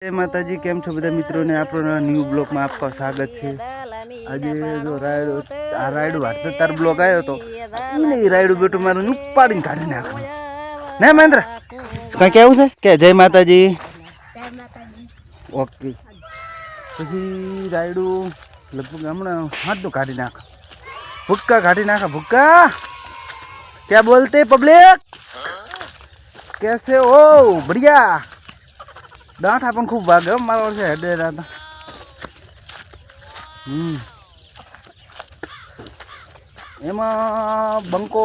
जय माता जी। केम छो बधा मित्रों ने आपणा न्यू ब्लॉग में आपका स्वागत है। आज जो रायडू वाटते तार ब्लॉग आयो तो नहीं रायडू बेटो मारो पाड़ी काढ़ी नाख ना महेंद्र कहीं केवुं छे के जय माता जी। ओके पछी रायडू लगभग हमणा हाथ तो काढ़ी नाख भुक्का काढ़ी नाखा भुक्का। क्या बोलते पब्लिक कैसे हो? बढ़िया। दांत अपन खूब भागे मारो से हेडे रहा था। एमा बंको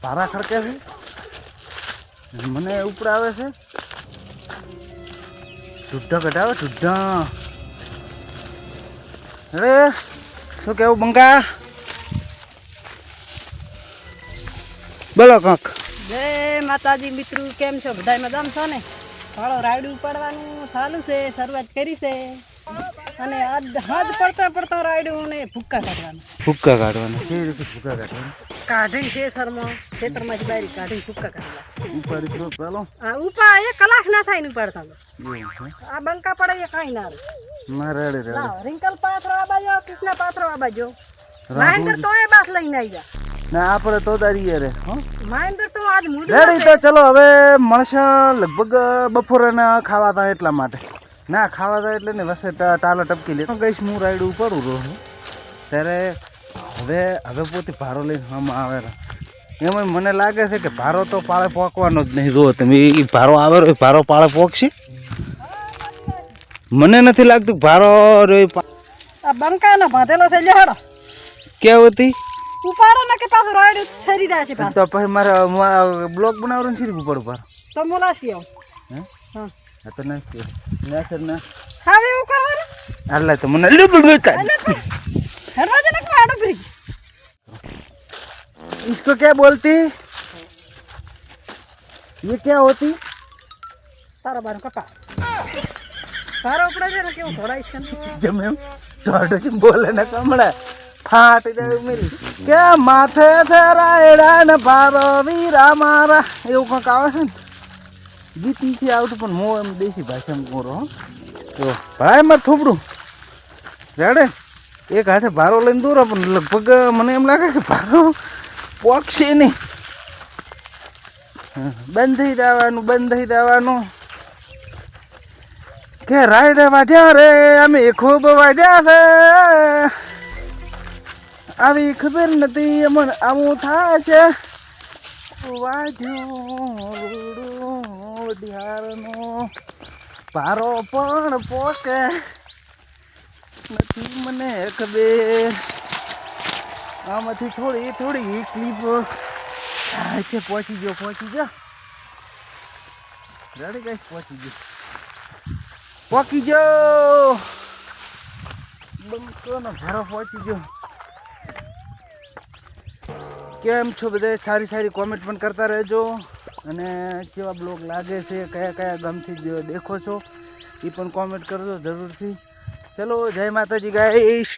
भारा खड़के छे मने ऊपर आवे छे ढूढ़ा कटावे ढूढ़ा। अरे शू केवुं बंका बोलो काक। जय माताजी मित्रों केम छो बधाय मजाम छो ने। भाड़ो रायडू उपाड़वानुं चालू छे शरूआत करी छे अने आज हाथ पड़ता पड़ता रायडू ने भूक्का काढवाना केवी रीते भूक्का काढवाना काढी छे शर्मा खेतरमांथी बारी काढी भूक्का काढवा उपाड़ी तो चालो उपा एक कलाक ना थाय ने उपाड़ता आ बंका पड़े ए काई ना रे मारे रे रिंकल पाथरो आ बाजो कृष्णा पाथरो आ बाजो महेंद्र तो ए बात लईने आई जा ना आपणे तो दारीए रे हो महेंद्र तो आज मूड रेडी। तो चलो हवे मळशे लगभग बपोरेना खावा था એટલા માટે ના ખાવા था એટલે ને વસે ટાલા ટપકી લે ગઈશ હું રાયડું ઉપરું રહું ત્યારે હવે હવે પોતે ભારો લઈને હમ આવે એમાં મને લાગે છે કે ભારો તો પાળે પોકવાનો જ નહીં। જો તમે એ ભારો આવે એ ભારો પાળે પોકશે મને નથી લાગતું ભારો રે આ બંકાનો બાંધેલો થઈ લે હાડો કેવતી ઉપાડો ને કે પાછો રાયડું છરી જાય છે તો પછી મારે બ્લોગ બનાવવાનું છે ઉપર ઉપર તો મોલાસી આવ હે હા આ તો ના ના સર ના હવે એવું કરવાનું અલ્લાહ तो મને લીબલ બેટા હરવાજે ને કાડો ભરી इसको क्या बोलती ये क्या होती તારો બાર કપા તારો ઉપડે છે ને કેવું થોડા ઇસ્કન जब मैं छोटो से बोले ना कमड़ा फाट जाए मेरी क्या माथे से रायडा ने पारो वीरा मारा એવું કંઈક આવે છે ને ગીત નથી આવતું પણ મો એમ દેશી ભાષામાં બોલો તો ભાઈ મારે થોપડું રેડે એક હાથે ભારો લઈને દોરો પણ લગભગ મને એમ લાગે કે ભારો પોકશે નહીં। બંધ થઈ જવાનું કે રાયડે વાઢ્યા રે અમે ખૂબ વાઢ્યા છે આવી ખબર નથી અમને આવું થાય છે વાઢ્યો ભારો પણ પોકે નથી મને ખબર। આમાંથી થોડી થોડી ક્લિપ છે પહોંચી ગયો રેડી ગાઈસ પહોંચી ગયો બંકોનો ભારો પહોંચી ગયો। કેમ છો બધા સારી સારી કોમેન્ટ પણ કરતા રહેજો અને કેવા બ્લોગ લાગે છે કયા કયા ગામથી દેખો છો એ પણ કોમેન્ટ કરજો જરૂરથી। ચલો જય માતાજી ગાઈસ।